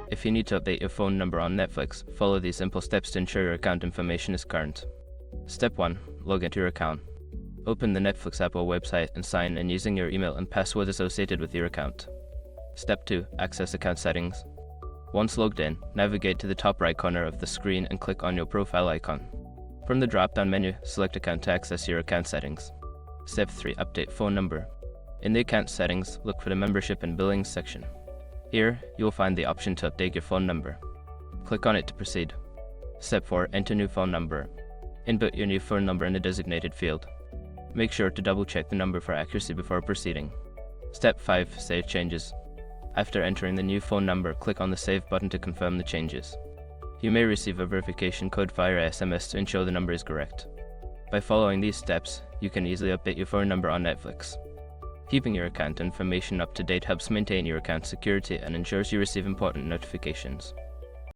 If you need to update your phone number on Netflix, follow these simple steps to ensure your account information is current. Step 1. Log into your account. Open the Netflix app or website and sign in using your email and password associated with your account. Step 2. Access account settings. Once logged in, navigate to the top right corner of the screen and click on your profile icon. From the drop-down menu, select Account to access your account settings. Step 3. Update phone number. In the account settings, look for the Membership and Billings section. Here, you will find the option to update your phone number. Click on it to proceed. Step 4. Enter new phone number. Input your new phone number in the designated field. Make sure to double-check the number for accuracy before proceeding. Step 5. Save changes. After entering the new phone number, click on the Save button to confirm the changes. You may receive a verification code via SMS to ensure the number is correct. By following these steps, you can easily update your phone number on Netflix. Keeping your account information up to date helps maintain your account security and ensures you receive important notifications.